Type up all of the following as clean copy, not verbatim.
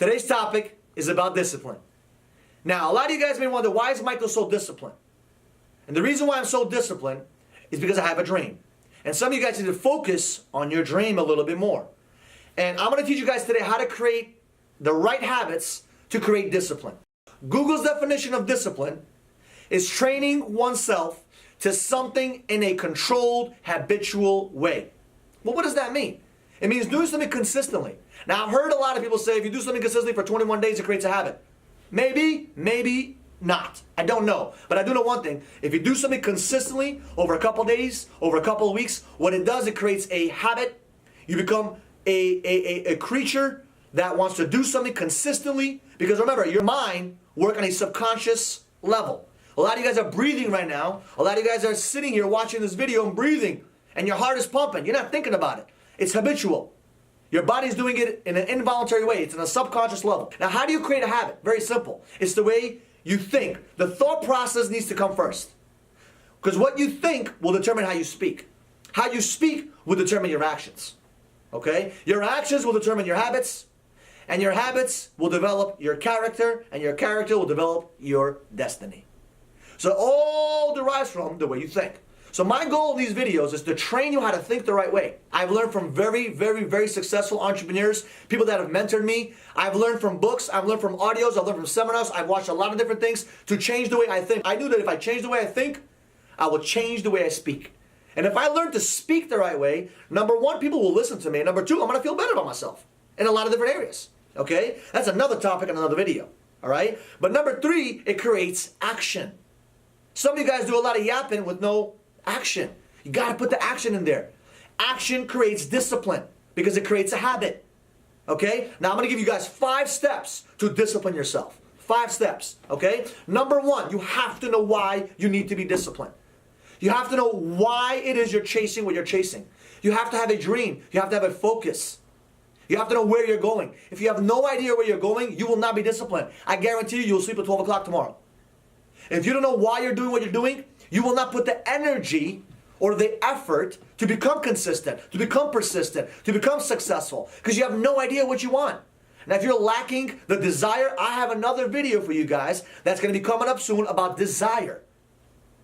Today's topic is about discipline. Now, a lot of you guys may wonder, why is Michael so disciplined? And the reason why I'm so disciplined is because I have a dream. And some of you guys need to focus on your dream a little bit more. And I'm going to teach you guys today how to create the right habits to create discipline. Google's definition of discipline is training oneself to something in a controlled, habitual way. Well, what does that mean? It means doing something consistently. Now, I've heard a lot of people say if you do something consistently for 21 days, it creates a habit. Maybe, maybe not. I don't know. But I do know one thing. If you do something consistently over a couple days, over a couple of weeks, what it does, it creates a habit. You become a creature that wants to do something consistently. Because remember, your mind works on a subconscious level. A lot of you guys are breathing right now. A lot of you guys are sitting here watching this video and breathing. And your heart is pumping. You're not thinking about it. It's habitual. Your body's doing it in an involuntary way. It's in a subconscious level. Now, how do you create a habit? Very simple. It's the way you think. The thought process needs to come first. Because what you think will determine how you speak. How you speak will determine your actions. Okay? Your actions will determine your habits. And your habits will develop your character. And your character will develop your destiny. So it all derives from the way you think. So my goal in these videos is to train you how to think the right way. I've learned from very, very, very successful entrepreneurs, people that have mentored me. I've learned from books, I've learned from audios, I've learned from seminars, I've watched a lot of different things to change the way I think. I knew that if I change the way I think, I will change the way I speak. And if I learn to speak the right way, number one, people will listen to me. And number two, I'm going to feel better about myself in a lot of different areas. Okay? That's another topic in another video. All right? But number three, it creates action. Some of you guys do a lot of yapping with no action. You got to put the action in there. Action creates discipline because it creates a habit. Okay? Now I'm going to give you guys 5 steps to discipline yourself. 5 steps. Okay? Number 1, you have to know why you need to be disciplined. You have to know why it is you're chasing what you're chasing. You have to have a dream. You have to have a focus. You have to know where you're going. If you have no idea where you're going, you will not be disciplined. I guarantee you, you'll sleep at 12 o'clock tomorrow. If you don't know why you're doing what you're doing, you will not put the energy or the effort to become consistent, to become persistent, to become successful, because you have no idea what you want. Now, if you're lacking the desire, I have another video for you guys that's going to be coming up soon about desire.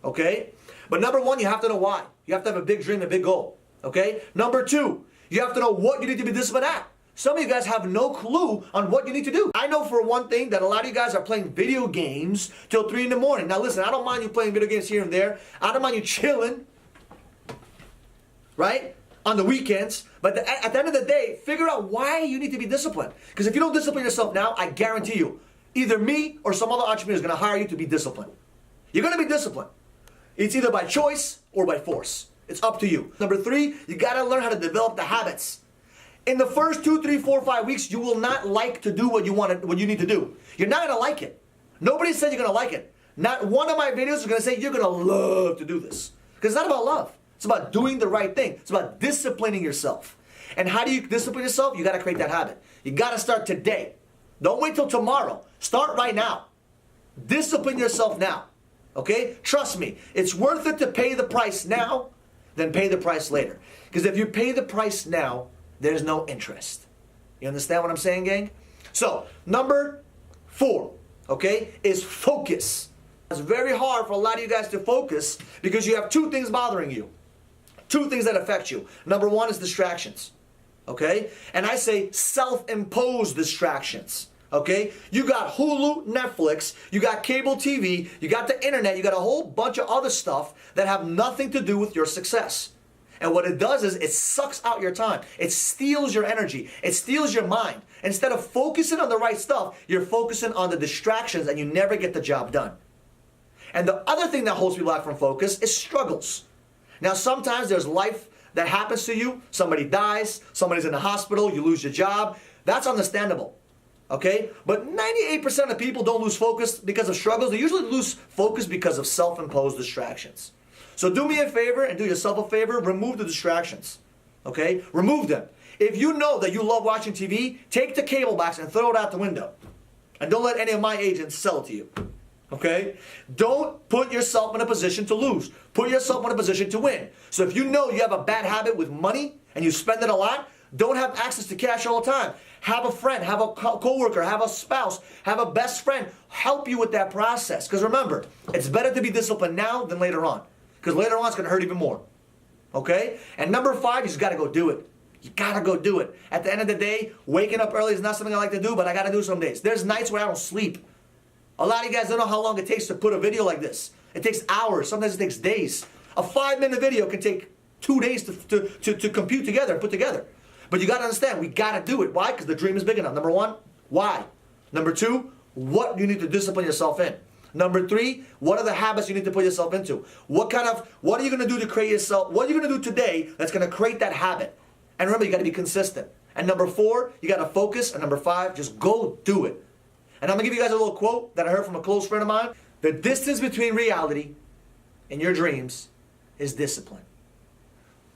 Okay? But number 1, you have to know why. You have to have a big dream, a big goal. Okay? Number 2, you have to know what you need to be disciplined at. Some of you guys have no clue on what you need to do. I know for one thing that a lot of you guys are playing video games till 3 in the morning. Now listen, I don't mind you playing video games here and there. I don't mind you chilling, right, on the weekends. But at the end of the day, figure out why you need to be disciplined. Because if you don't discipline yourself now, I guarantee you, either me or some other entrepreneur is going to hire you to be disciplined. You're going to be disciplined. It's either by choice or by force. It's up to you. Number 3, you got to learn how to develop the habits. In the first 2, 3, 4, 5 weeks, you will not like to do what you need to do. You're not going to like it. Nobody said you're going to like it. Not one of my videos is going to say you're going to love to do this. Because it's not about love. It's about doing the right thing. It's about disciplining yourself. And how do you discipline yourself? You got to create that habit. You got to start today. Don't wait till tomorrow. Start right now. Discipline yourself now. Okay? Trust me. It's worth it to pay the price now than pay the price later. Because if you pay the price now, there's no interest. You understand what I'm saying, gang? So, number 4, okay, is focus. It's very hard for a lot of you guys to focus because you have 2 things bothering you. 2 things that affect you. Number 1 is distractions, okay? And I say self-imposed distractions, okay? You got Hulu, Netflix, you got cable TV, you got the internet, you got a whole bunch of other stuff that have nothing to do with your success. And what it does is it sucks out your time. It steals your energy. It steals your mind. Instead of focusing on the right stuff, you're focusing on the distractions and you never get the job done. And the other thing that holds people back from focus is struggles. Now, sometimes there's life that happens to you. Somebody dies. Somebody's in the hospital. You lose your job. That's understandable. Okay? But 98% of people don't lose focus because of struggles. They usually lose focus because of self-imposed distractions. So do me a favor and do yourself a favor, remove the distractions, okay? Remove them. If you know that you love watching TV, take the cable box and throw it out the window. And don't let any of my agents sell it to you, okay? Don't put yourself in a position to lose. Put yourself in a position to win. So if you know you have a bad habit with money and you spend it a lot, don't have access to cash all the time. Have a friend, have a co-worker, have a spouse, have a best friend help you with that process. Because remember, it's better to be disciplined now than later on. Because later on it's going to hurt even more. Okay? And number 5, you just got to go do it. You got to go do it. At the end of the day, waking up early is not something I like to do, but I got to do some days. There's nights where I don't sleep. A lot of you guys don't know how long it takes to put a video like this. It takes hours. Sometimes it takes days. A 5-minute video can take 2 days to compute together and put together. But you got to understand, we got to do it. Why? Because the dream is big enough. Number 1, why? Number 2, what you need to discipline yourself in. Number 3, what are the habits you need to put yourself into? What are you going to do to create yourself? What are you going to do today that's going to create that habit? And remember, you got to be consistent. And number 4, you got to focus. And number 5, just go do it. And I'm going to give you guys a little quote that I heard from a close friend of mine. The distance between reality and your dreams is discipline.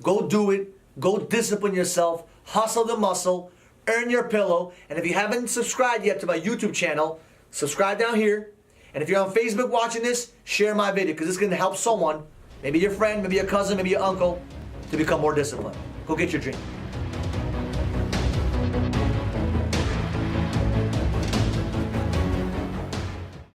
Go do it. Go discipline yourself. Hustle the muscle. Earn your pillow. And if you haven't subscribed yet to my YouTube channel, subscribe down here. And if you're on Facebook watching this, share my video because it's going to help someone, maybe your friend, maybe your cousin, maybe your uncle, to become more disciplined. Go get your dream.